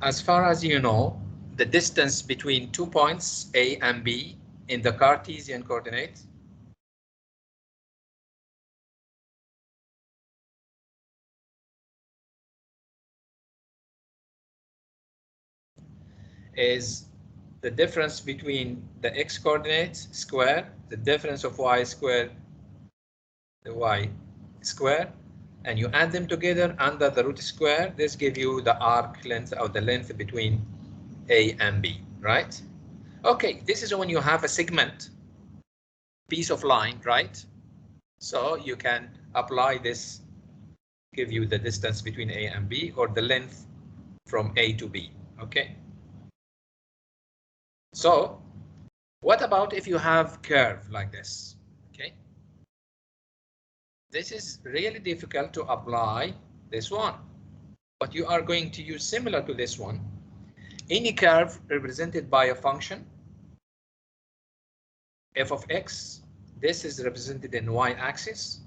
as far as you know, the distance between 2 points A and B in the Cartesian coordinate is the difference between the x coordinates square, the difference of y squared, the y square, and you add them together under the root square. This gives you the arc length or the length between A and B, right? Okay, this is when you have a segment piece of line, right? So you can apply this, give you the distance between A and B or the length from A to B, okay? So what about if you have curve like this, okay? This is really difficult to apply this one, but you are going to use similar to this one. Any curve represented by a function f of x, this is represented in y-axis,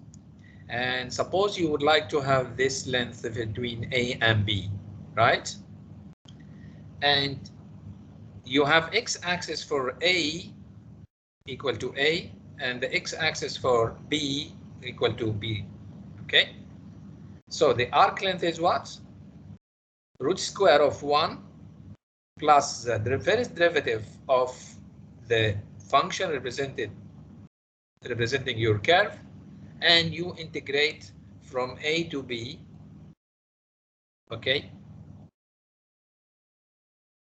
and suppose you would like to have this length between A and B, right? And you have x-axis for A equal to A and the x-axis for B equal to B, okay? So the arc length is what? Root square of 1 plus the first derivative of the function representing your curve, and you integrate from A to B, okay?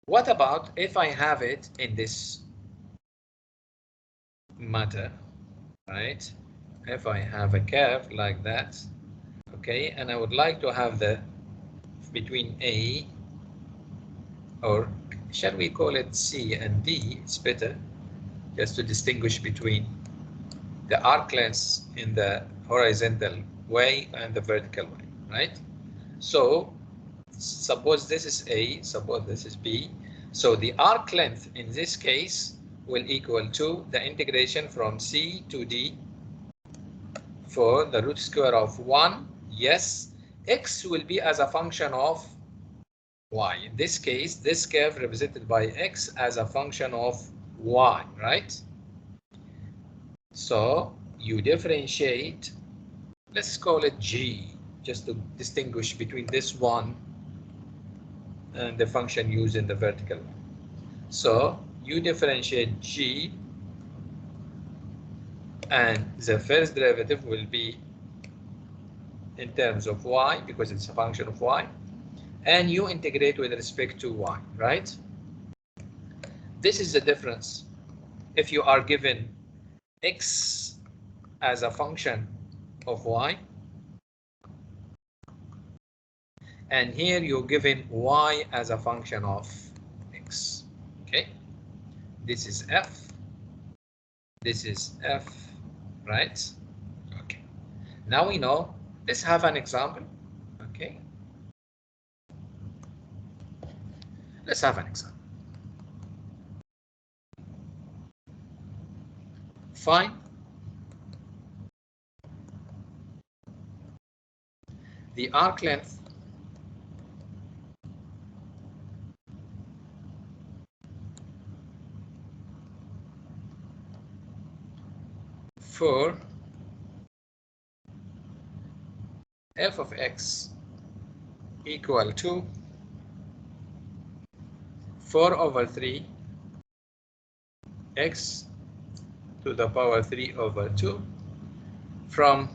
What about if I have it in this matter, right? If I have a curve like that, okay, and I would like to have the between A, or shall we call it C and D, it's better just to distinguish between the arc lengths in the horizontal way and the vertical way, right? So suppose this is A, suppose this is B. So the arc length in this case will equal to the integration from C to D for the root square of 1. Yes, x will be as a function of y. In this case, this curve represented by x as a function of y, right? So you differentiate, let's call it g, just to distinguish between this one and the function used in the vertical one. So you differentiate g, and the first derivative will be in terms of y because it's a function of y, and you integrate with respect to y, right? This is the difference. If you are given x as a function of y, and here you're given y as a function of x, okay? This is f, this is f, right? Okay, now we know. Let's have an example, okay? Let's have an example. Find the arc length for f of x equal to 4/3 x to the power 3/2 from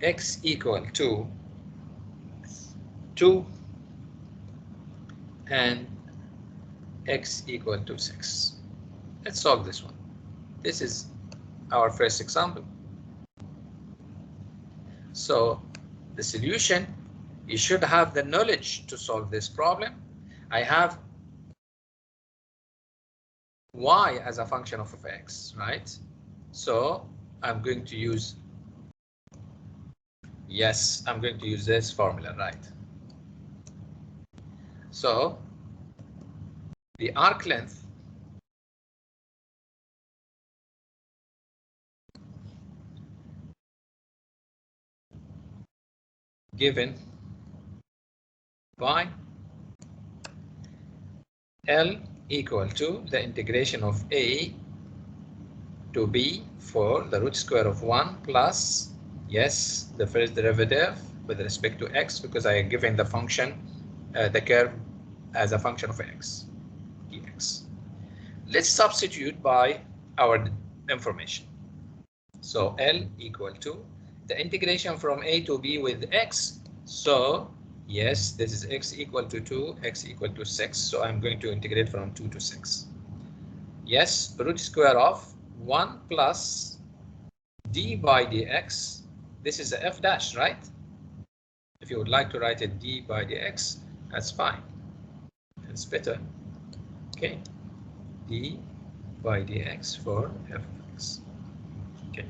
x equal to 2 and x equal to 6. Let's solve this one. This is our first example. So the solution, you should have the knowledge to solve this problem. I have y as a function of x, right? So I'm going to use, yes, I'm going to use this formula, right? So the arc length given by L equal to the integration of A to B for the root square of 1 plus, yes, the first derivative with respect to x, because I am given the function, the curve as a function of x, dx. Let's substitute by our information. So L equal to the integration from A to B with x. So yes, this is x equal to 2, x equal to 6. So I'm going to integrate from 2 to 6. Yes, root square of 1 plus d by dx. This is the f dash, right? If you would like to write it d by dx, that's fine. It's better. Okay, d by dx for f of x. Okay.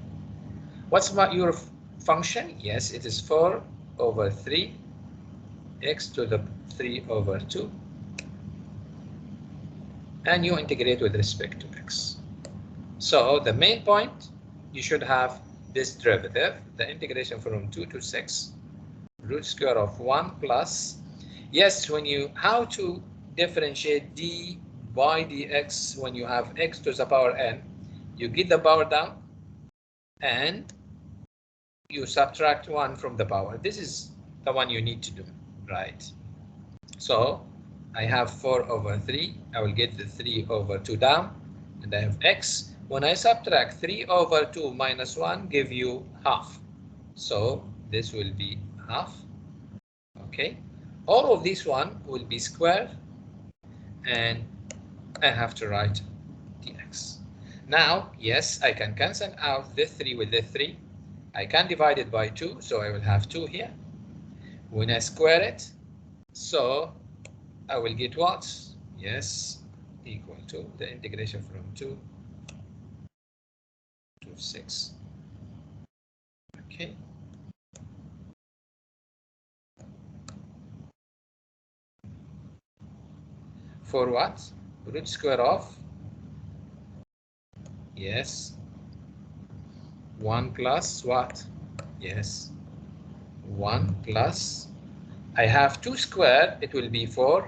What's about your function? Yes, it is 4 over 3 x to the 3 over 2. And you integrate with respect to x. So the main point, you should have this derivative, the integration from 2 to 6, root square of 1 plus, yes, how to differentiate d by dx when you have x to the power n, you get the power down and you subtract 1 from the power. This is the one you need to do, right? So I have 4 over 3. I will get the 3 over 2 down, and I have x. When I subtract 3 over 2 minus 1, give you half. So this will be half. Okay. All of this one will be squared, and I have to write dx. Now, yes, I can cancel out this 3 with this 3. I can divide it by 2, so I will have 2 here. When I square it, so I will get what? Yes, equal to the integration from 2 to 6. Okay. For what? Root square of, yes, 1 plus what? Yes, 1 plus, I have 2 squared, it will be 4.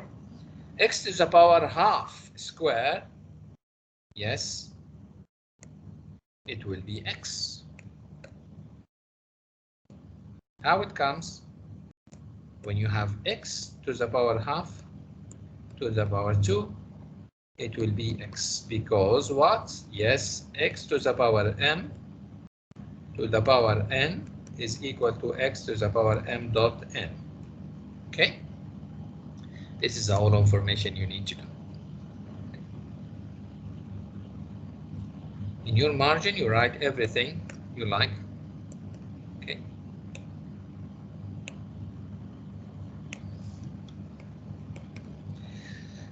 X to the power half square, yes, it will be x. How it comes? When you have x to the power half to the power 2, it will be x, because what? Yes, x to the power m to the power n is equal to x to the power m dot n. Okay? This is all information you need to know. In your margin, you write everything you like. Okay?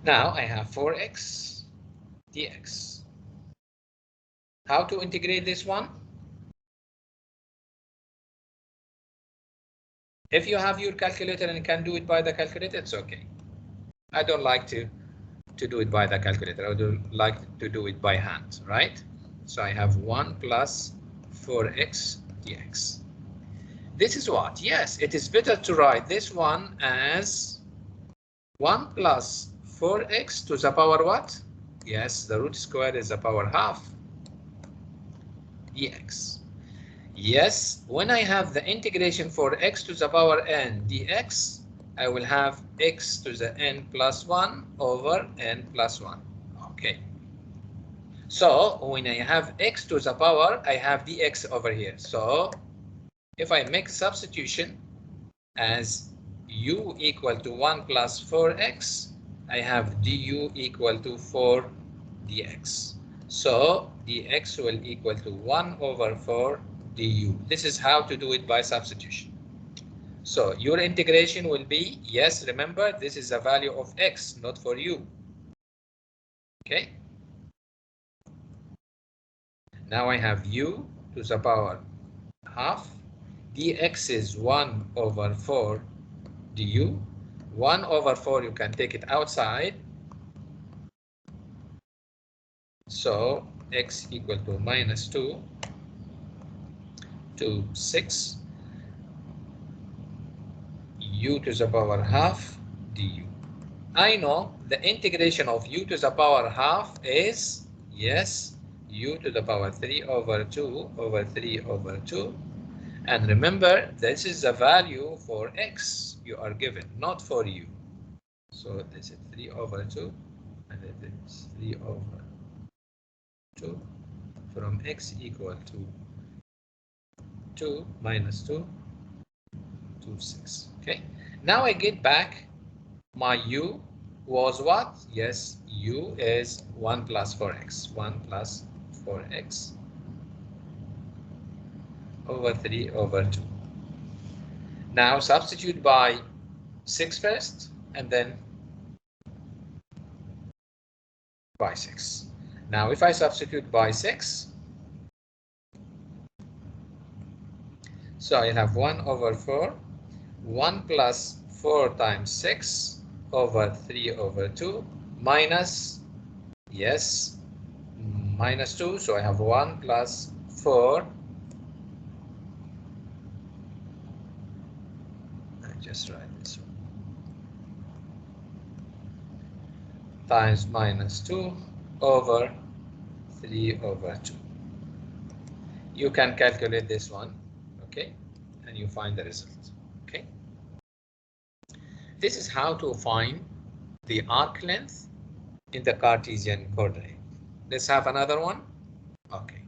Now I have 4x dx. How to integrate this one? If you have your calculator and can do it by the calculator, it's okay. I don't like to do it by the calculator. I would like to do it by hand, right? So I have 1 plus 4x dx. This is what? Yes, it is better to write this one as 1 plus 4x to the power what? Yes, the root square is the power half dx. Yes, when I have the integration for x to the power n dx, I will have x to the n plus 1 over n plus 1. Okay. So when I have x to the power, I have dx over here. So if I make substitution as u equal to 1 plus 4x, I have du equal to 4 dx. So dx will equal to 1 over 4 du. This is how to do it by substitution. So your integration will be, yes, remember, this is a value of x, not for u. Okay. Now I have u to the power half. Dx is 1 over 4 du. 1 over 4, you can take it outside. So x equal to minus 2 to 6. u to the power half du. I know the integration of u to the power half is, yes, u to the power 3 over 2 over 3 over 2. And remember, this is the value for x you are given, not for u. So this is 3 over 2, and it is 3 over 2 from x equal to 2 minus 2 to 6. Okay, now I get back my u was what? Yes, u is 1 plus 4x. 1 plus 4x over 3 over 2. Now substitute by 6 first, and then by 6. Now if I substitute by 6, so I have 1 over 4, 1 plus 4 times 6 over 3 over 2 minus, yes, minus 2. So I have 1 plus 4. I just write this one. Times minus 2 over 3 over 2. You can calculate this one, okay, and you find the result. Okay, this is how to find the arc length in the Cartesian coordinate. Let's have another one. Okay.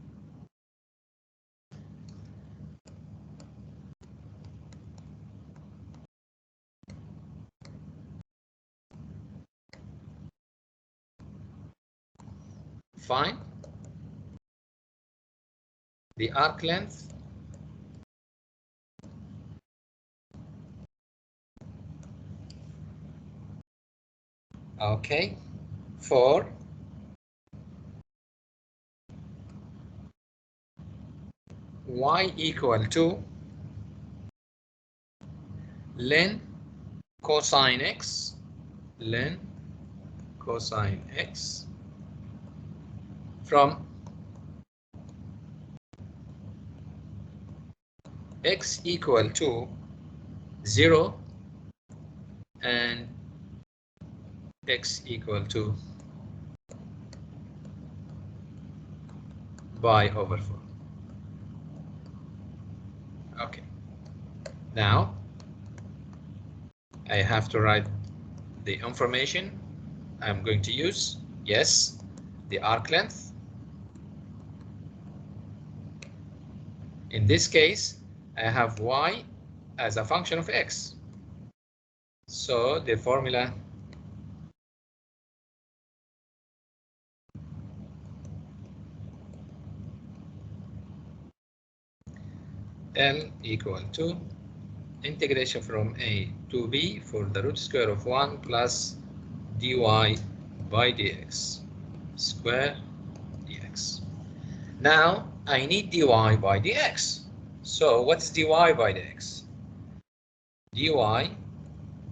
Find the arc length okay for y equal to ln cosine x, ln cosine x from x equal to 0 and x equal to pi over 4. Okay, now I have to write the information I'm going to use. Yes, the arc length. In this case, I have y as a function of x. So the formula L equal to integration from a to b for the root square of 1 plus dy by dx square dx. Now I need dy by dx. So what's dy by dx? Dy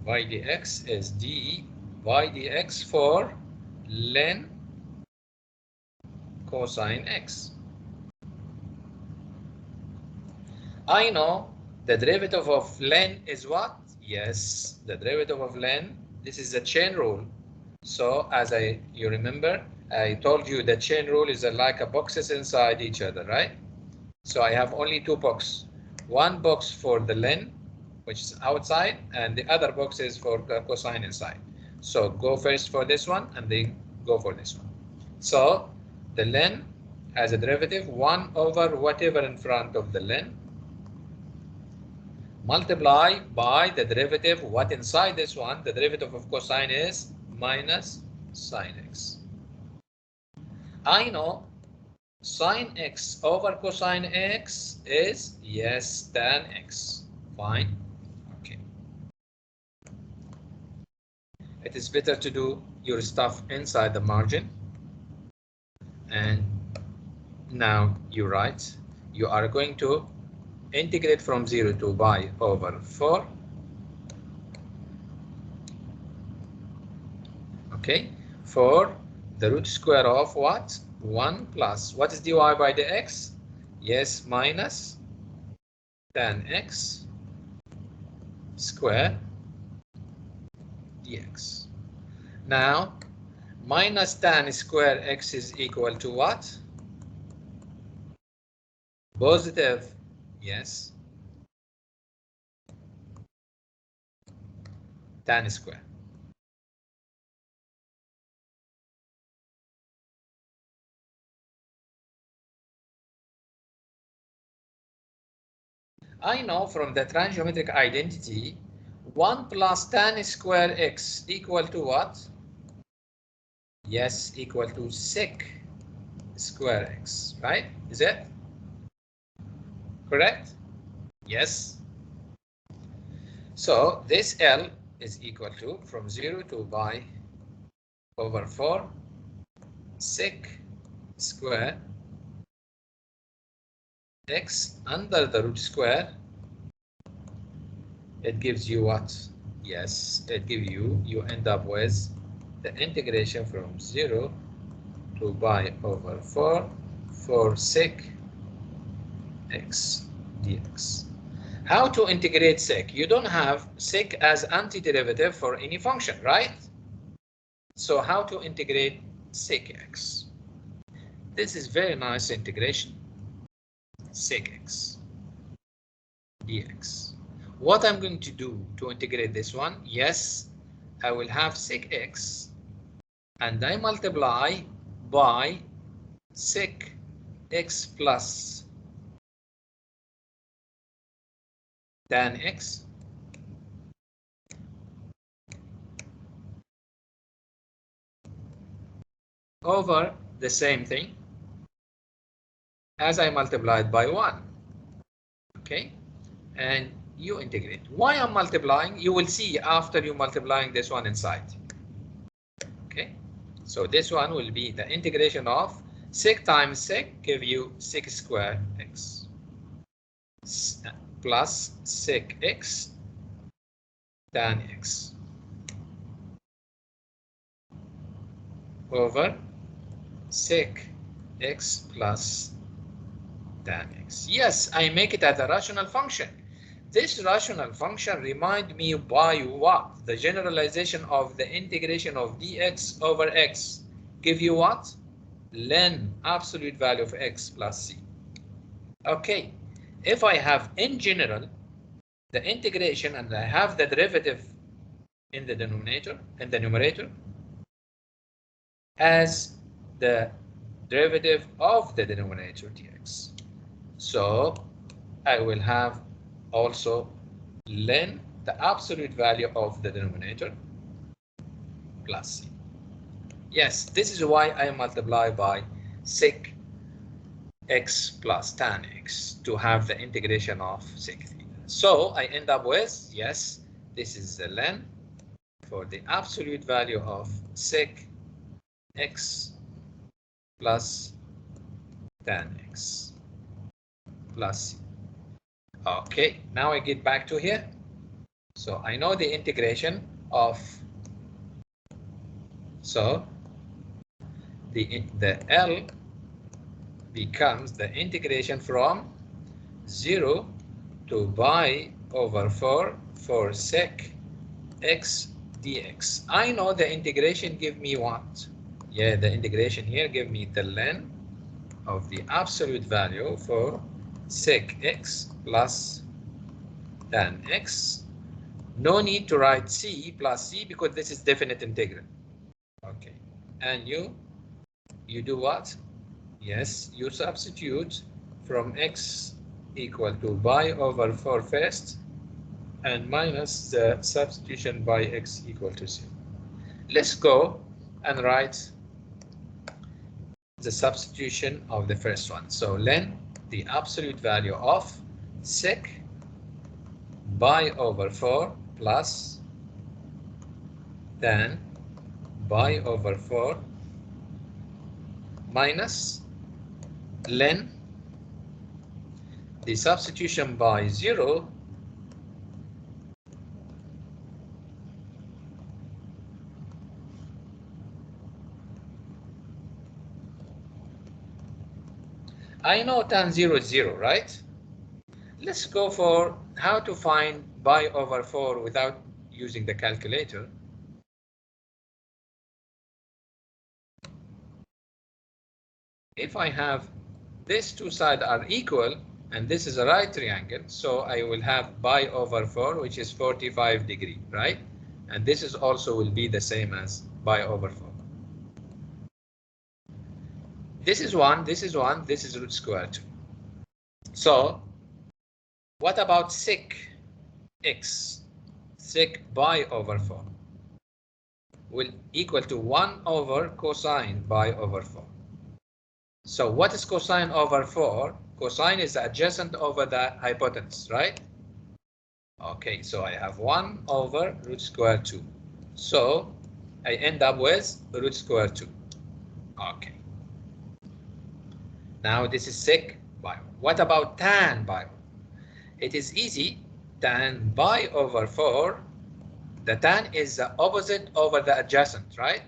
by dx is d by dx for ln cosine x. I know the derivative of ln is what? Yes, the derivative of ln, this is the chain rule. So as you remember, I told you the chain rule is like a boxes inside each other, right? So I have only two boxes. One box for the ln, which is outside, and the other box is for the cosine inside. So go first for this one and then go for this one. So the ln has a derivative 1 over whatever in front of the ln multiply by the derivative what inside this one. The derivative of cosine is minus sine x. I know sine x over cosine x is, yes, tan x. Fine. Okay. It is better to do your stuff inside the margin. And now you write, you are going to integrate from 0 to pi over 4. Okay, for the root square of what? 1 plus, what is dy by dx? Yes, minus tan x square dx. Now, minus tan square x is equal to what? Positive, yes, tan square. I know from the trigonometric identity 1 plus tan square x equal to what? Yes, equal to sec square x, right? Is it correct? Yes. So this L is equal to from 0 to pi over 4 sec square x under the root square. It gives you what? Yes, it gives you end up with the integration from 0 to pi over 4 sec x dx. How to integrate sec? You don't have sec as antiderivative for any function, right? So how to integrate sec x? This is very nice integration. Sec x dx. What I'm going to do to integrate this one? Yes, I will have sec x and I multiply by sec x plus tan x over the same thing as I multiplied by 1. Okay, and you integrate. Why I'm multiplying? You will see after you multiplying this one inside. Okay, so this one will be the integration of sec times sec give you sec square x plus sec x tan x over sec x plus tan x. Yes, I make it as a rational function. This rational function remind me by what? The generalization of the integration of dx over x give you what? Ln absolute value of x plus c. Okay, if I have in general the integration and I have the derivative in the denominator and the numerator as the derivative of the denominator dx. So I will have also ln the absolute value of the denominator plus c. Yes, this is why I multiply by sec x plus tan x to have the integration of sec theta. So I end up with, yes, this is the ln for the absolute value of sec x plus tan x plus c. Okay, now I get back to here. So I know the integration of, so the L becomes the integration from 0 to pi over 4 for sec x dx. I know the integration give me what? Yeah, the integration here give me the ln of the absolute value for sec x plus tan x. No need to write c plus c because this is definite integral. Okay, and you do what? Yes, you substitute from x equal to pi over 4 first and minus the substitution by x equal to 0. Let's go and write the substitution of the first one. So ln the absolute value of sec pi over 4 plus tan pi over 4 minus ln the substitution by 0 I know tan 0 is 0, right? Let's go for how to find pi over 4 without using the calculator. if I have these two sides are equal and this is a right triangle, so I will have pi over 4, which is 45 degree, right? And this is also will be the same as pi over 4. This is 1, this is 1, this is root square 2. So what about sec x? Sec pi over 4 will equal to 1 over cosine pi over 4. So what is cosine over 4? Cosine is the adjacent over the hypotenuse, right? Okay, so I have 1 over root square 2. So I end up with root square 2. Okay. Now this is sec pi. What about tan pi? It is easy. Tan pi over 4. The tan is the opposite over the adjacent, right?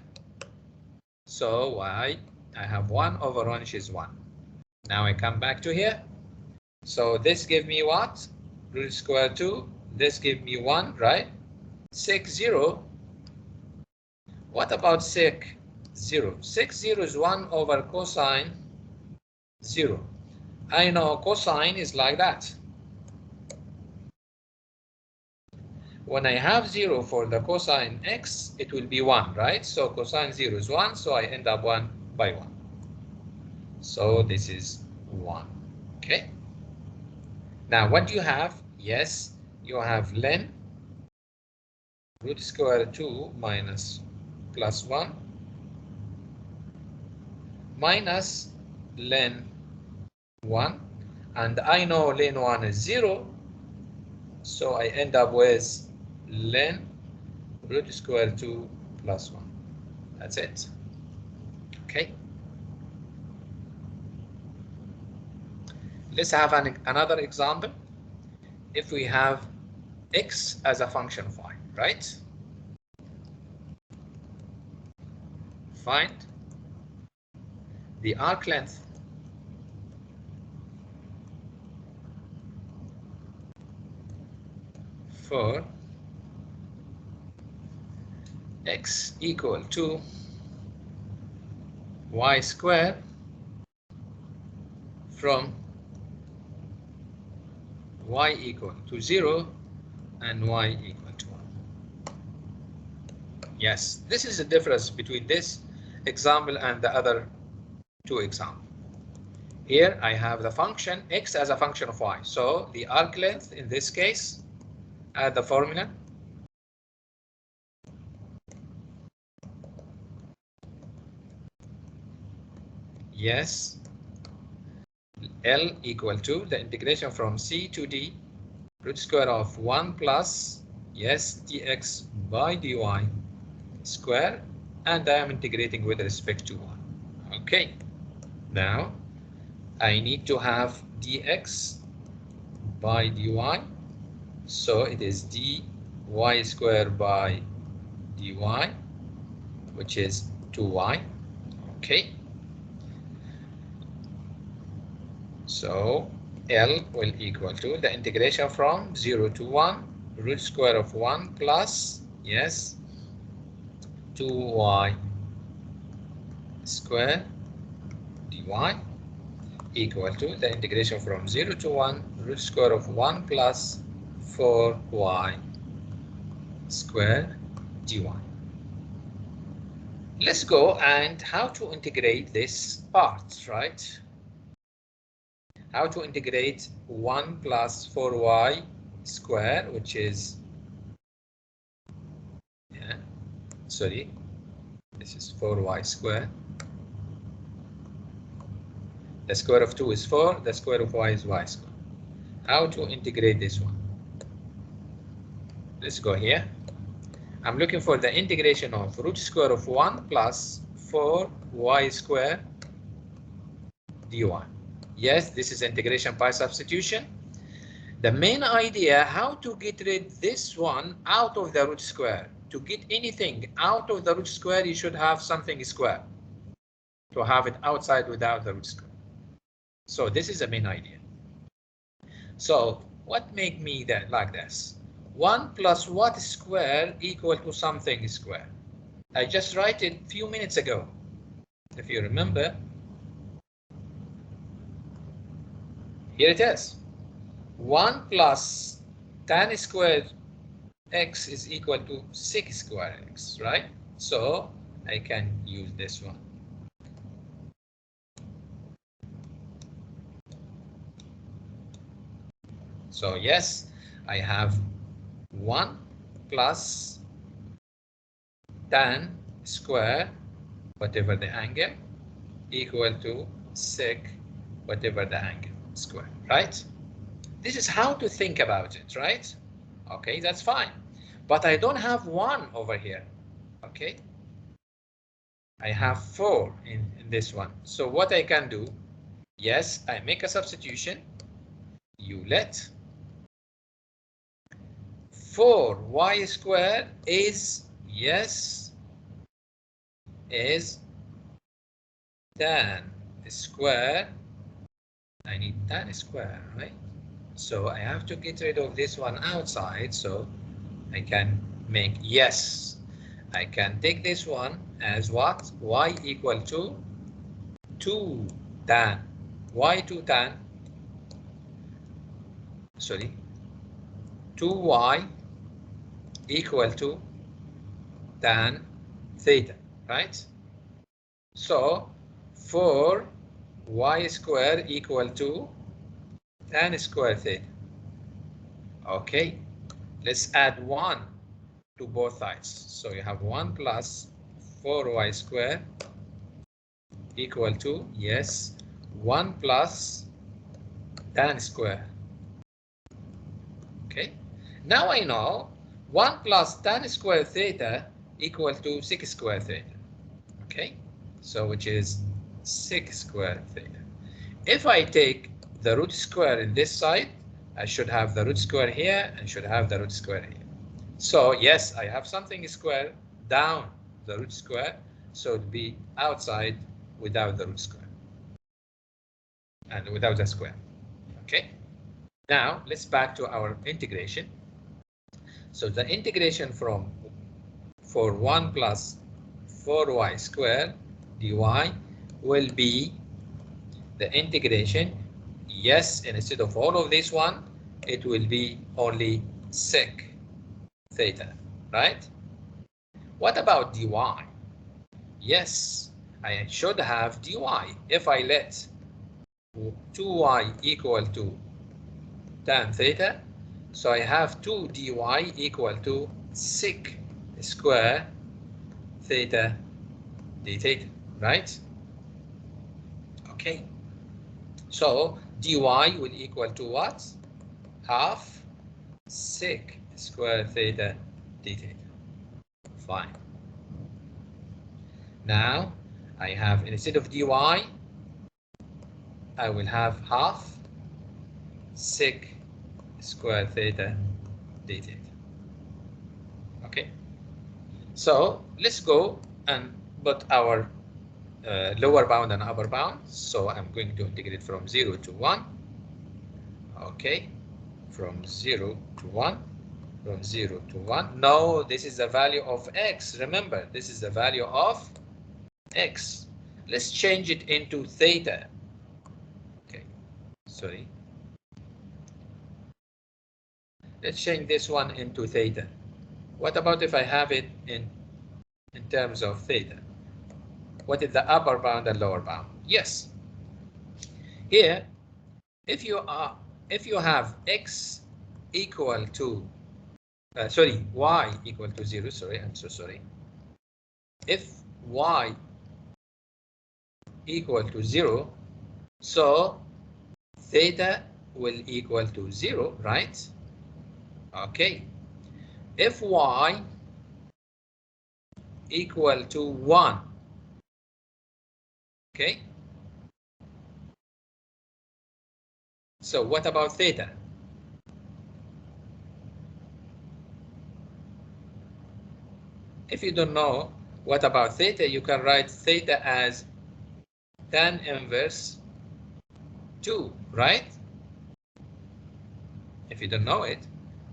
So I have 1 over 1, which is 1. Now I come back to here. So this gives me what? Root square 2. This gives me 1, right? Sec 0. What about sec 0? Sec 0 is 1 over cosine 0. I know cosine is like that. When I have 0 for the cosine x, it will be 1, right? So cosine 0 is 1, so I end up 1 by 1. So this is 1. Okay. Now what do you have? Yes, you have len root square 2 minus plus 1 minus len 1, and I know len 1 is 0, so I end up with len root square 2 plus 1. That's it. Okay. Let's have another example. If we have x as a function of y, right? Find the arc length for x equal to y square from y equal to 0 and y equal to 1. Yes, this is the difference between this example and the other two examples. Here I have the function x as a function of y. So the arc length in this case, add the formula. Yes, L equal to the integration from c to d root square of 1 plus, yes, dx by dy square, and I am integrating with respect to 1. Okay, now I need to have dx by dy, so it is dy square by dy, which is 2y. Okay, so L will equal to the integration from 0 to 1 root square of 1 plus, yes, 2y square dy equal to the integration from 0 to 1 root square of 1 plus 4y square dy. Let's go and how to integrate this part, right? How to integrate 1 plus 4y square, which is, sorry, this is 4y square. The square of 2 is 4, the square of y is y square. How to integrate this one? Let's go here. I'm looking for the integration of root square of 1 plus 4y square dy. Yes, this is integration by substitution. The main idea, how to get rid this one out of the root square. To get anything out of the root square, you should have something square. To have it outside without the root square. So this is the main idea. So what make me that like this? 1 plus what square equal to something square? I just write it a few minutes ago. If you remember, Here it is. 1 plus tan squared x is equal to sec squared x, right? So I can use this one. So yes, I have 1 plus tan square, whatever the angle, equal to sec, whatever the angle square, right? This is how to think about it, right? Okay, that's fine. But I don't have 1 over here, okay? I have 4 in this one. So what I can do, yes, I make a substitution. You let 4y squared is, yes, is tan square. I need tan square, right? So I have to get rid of this one outside, so I can make, yes, I can take this one as what? Y equal to 2 tan. Why 2 tan? Sorry. 2y equal to tan theta, right? So 4y square equal to tan square theta. Okay, let's add 1 to both sides. So you have 1 plus 4y square equal to, yes, 1 plus tan square. Okay, now I know 1 plus tan square theta equal to sec square theta. Okay, so which is sec square theta. If I take the root square in this side, I should have the root square here and should have the root square here. So yes, I have something square down the root square, so it'd be outside without the root square and without the square. Okay, now let's back to our integration. So the integration from for 1 plus 4y squared dy will be the integration. Yes, and instead of all of this one, it will be only sec theta, right? What about dy? Yes, I should have dy if I let 2y equal to tan theta. So I have 2 dy equal to sec square theta d theta, right? Okay, so dy will equal to what? Half sec square theta d theta. Fine. Now I have, instead of dy, I will have half sec square theta d theta. Okay, so let's go and put our lower bound and upper bound. So I'm going to integrate from 0 to 1. Okay, from 0 to 1, from 0 to 1. No, this is the value of x. Remember, this is the value of x. Let's change it into theta. Okay, sorry. Let's change this one into theta. What about if I have it in terms of theta? What is the upper bound and lower bound? Yes. Here, if you have x equal to y equal to 0, sorry, I'm so sorry. If y equal to 0, so theta will equal to 0, right? Okay. If y equal to 1, okay? So what about theta? If you don't know what about theta, you can write theta as tan inverse 2, right? If you don't know it,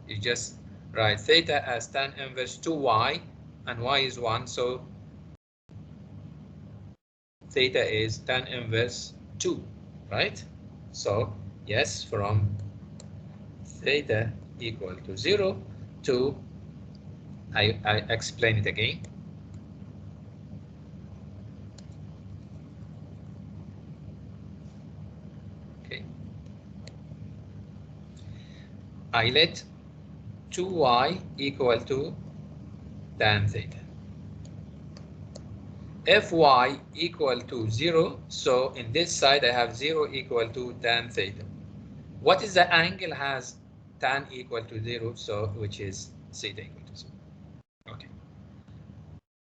you just write theta as tan inverse 2y, and y is 1, so theta is tan inverse 2, right? So Yes, from theta equal to 0 to, I explain it again. Okay. I let 2y equal to tan theta. If y equal to 0, so in this side I have 0 equal to tan theta. What is the angle has tan equal to 0, so which is theta equal to 0. Okay.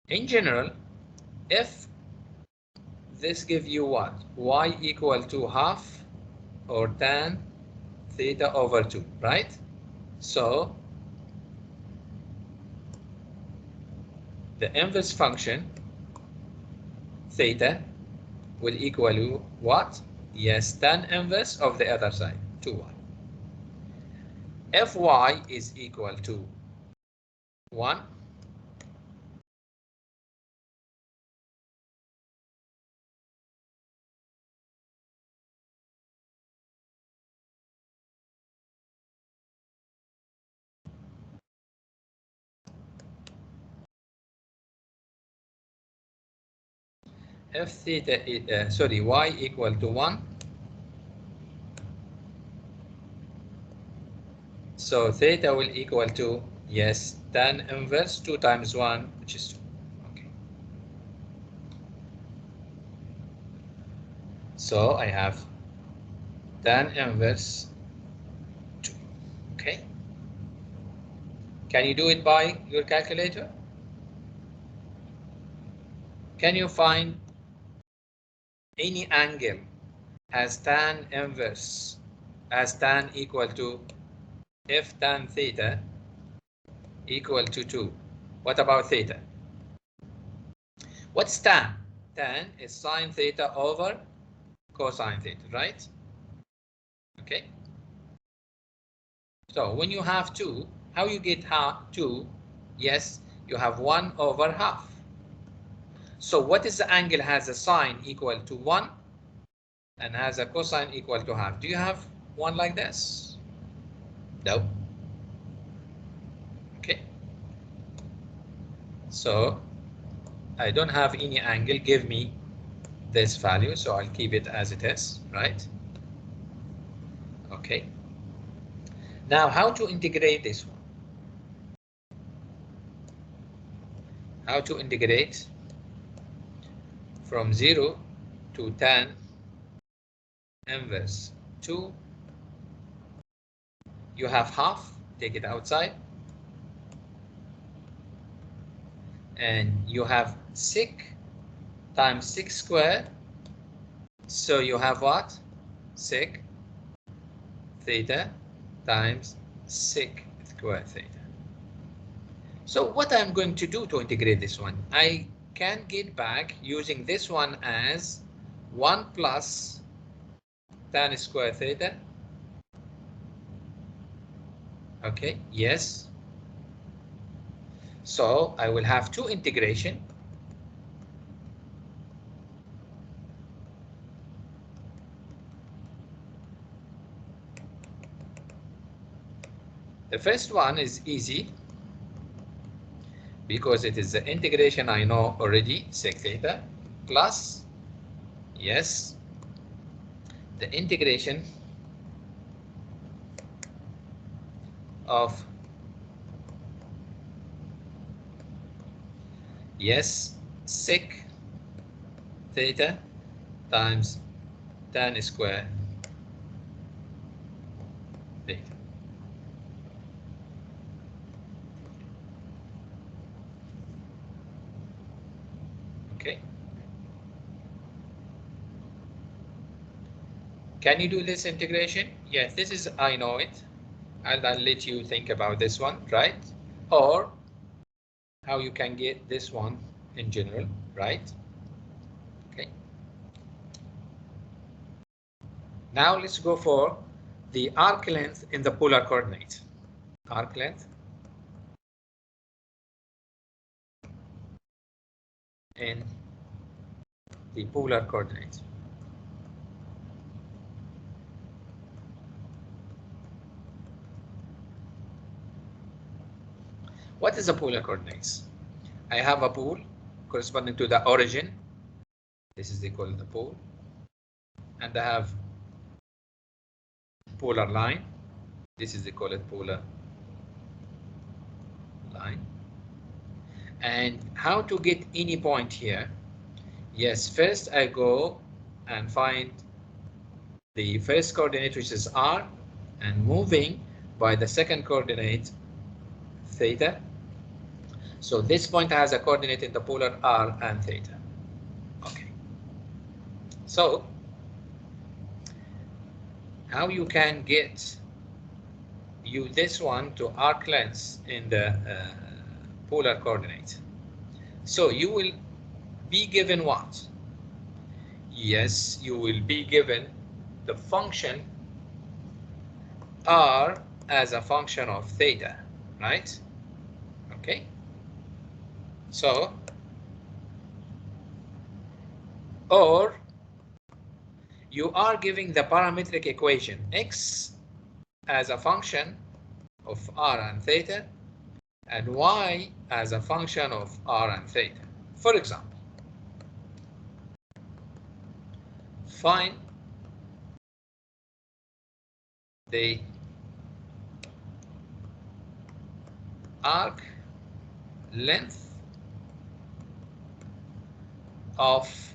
In general, if this gives you what? Y equal to half or tan theta over 2, right? So the inverse function theta will equal to what? Yes, tan inverse of the other side, 2y. If y is equal to 1, if theta is, y equal to 1, so theta will equal to, yes, tan inverse 2 times 1, which is 2. Okay. So I have tan inverse 2. Okay. Can you do it by your calculator? Can you find any angle has tan inverse as tan equal to if tan theta equal to 2? What about theta? What's tan? Tan is sine theta over cosine theta, right? Okay. So when you have 2, how you get 2? Yes, you have 1 over half. So what is the angle has a sine equal to 1 and has a cosine equal to half? Do you have one like this? No. Okay. So I don't have any angle. Give me this value, so I'll keep it as it is, right? Okay. Now, how to integrate this one? How to integrate from 0 to tan inverse 2? You have half, take it outside, and you have sec times 6 squared. So you have what? Sec theta times sec square theta. So what I'm going to do to integrate this one, I can get back using this one as 1 plus tan square theta. Okay, yes. So I will have two integration. The first one is easy because it is the integration I know already, sec theta, plus, yes, the integration of, yes, sec theta times tan square theta. Okay. Can you do this integration? Yes, this is, I know it. I'll let you think about this one, right? Or how you can get this one in general, right? Okay. Now let's go for the arc length in the polar coordinate. Arc length in the polar coordinate. What is the polar coordinates? I have a pole corresponding to the origin. This is called the pole. And I have polar line. This is called polar line. And how to get any point here? Yes, first I go and find the first coordinate, which is r, and moving by the second coordinate, theta. So this point has a coordinate in the polar r and theta. Okay. So how you can get this one to arc length in the polar coordinate? So you will be given what? Yes, you will be given the function r as a function of theta, right? Okay. So, or you are giving the parametric equation x as a function of r and theta, and y as a function of r and theta. For example, find the arc length of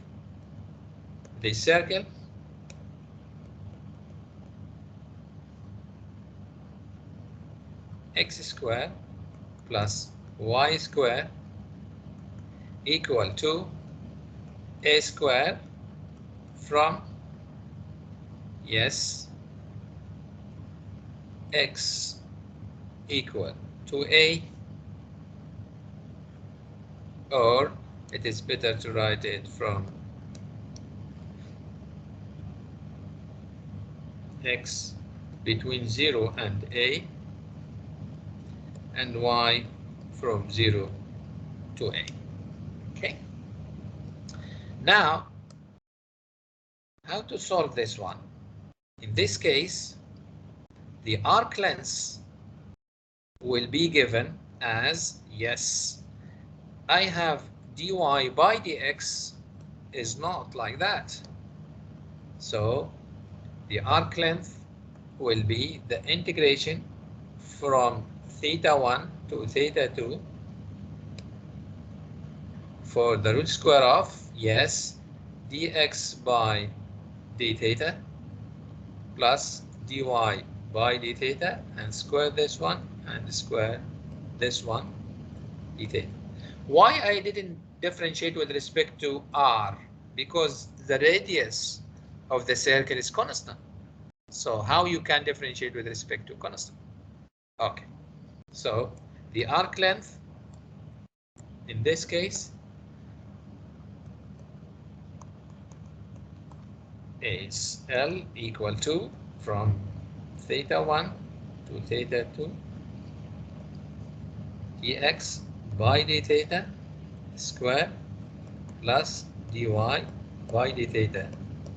the circle x squared plus y squared equal to a squared from, yes, x equal to a, or it is better to write it from x between 0 and a, and y from 0 to a. Okay. Now, how to solve this one? In this case, the arc length will be given as, yes, I have dy by dx is not like that. So the arc length will be the integration from theta 1 to theta 2 for the root square of, yes, dx by d theta plus dy by d theta, and square this one and square this one d theta. Why I didn't differentiate with respect to r? Because the radius of the circle is constant. So how you can differentiate with respect to constant? Okay. So the arc length in this case is L equal to from theta 1 to theta 2 dx by d theta square plus dy by d theta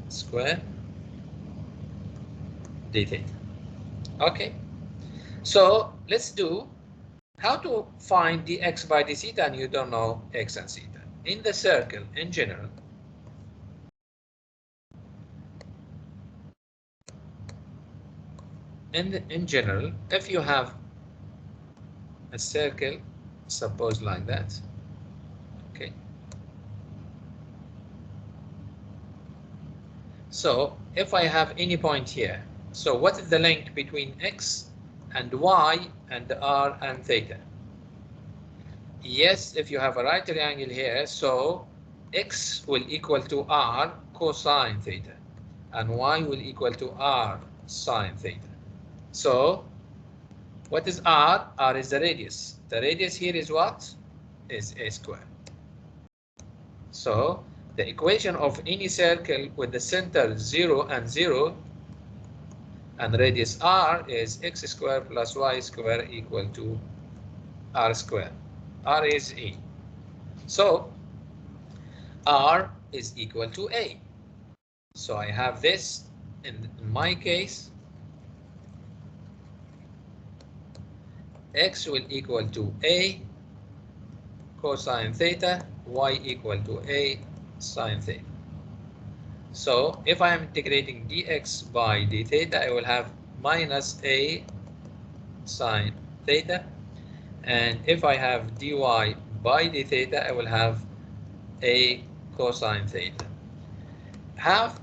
square d theta. Okay, so let's do how to find dx by d theta and you don't know x and theta. In the circle in general, in general, if you have a circle, suppose like that, okay. So if I have any point here, so what is the link between x and y and r and theta? Yes, if you have a right triangle here, so x will equal to r cosine theta, and y will equal to r sine theta. So what is r? R is the radius. The radius here is what? Is a square. So the equation of any circle with the center 0 and 0 and radius r is x squared plus y squared equal to r squared. R is a. So r is equal to a. So I have this in my case. X will equal to A cosine theta, Y equal to A sine theta. So if I am integrating dx by d theta, I will have minus A sine theta. And if I have dy by d theta, I will have A cosine theta. Have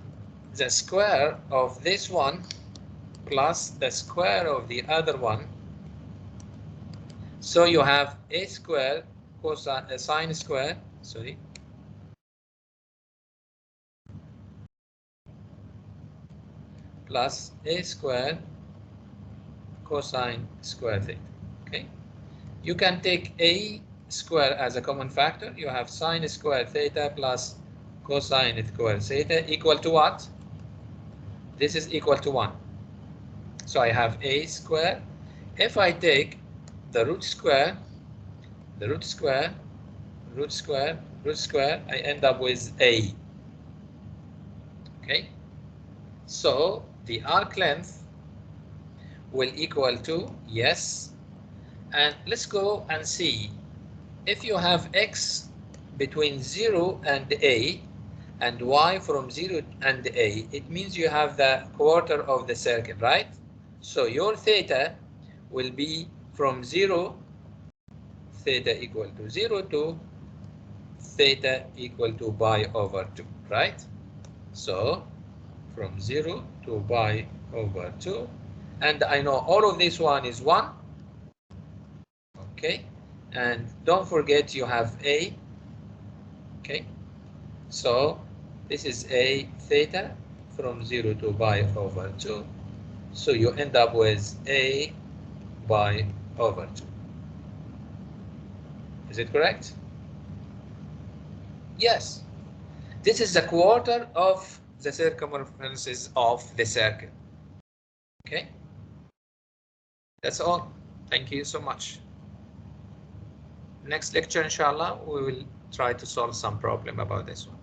the square of this one plus the square of the other one. So you have A square cosine sine square, sorry, plus A square cosine square theta. Okay. You can take A square as a common factor. You have sine square theta plus cosine square theta equal to what? This is equal to 1. So I have A square. If I take the root square, the root square, root square, root square, I end up with A. Okay? So the arc length will equal to, yes, and let's go and see. If you have x between 0 and a, and y from 0 and a, it means you have the quarter of the circle, right? So your theta will be from 0, theta equal to 0, to theta equal to pi over 2, right? So from 0 to pi over 2, and I know all of this one is 1, okay? And don't forget you have a, okay? So this is a theta from 0 to pi over 2. So you end up with a pi over 2. Is it correct? Yes. This is the quarter of the circumferences of the circle. Okay? That's all. Thank you so much. Next lecture, inshallah, we will try to solve some problem about this one.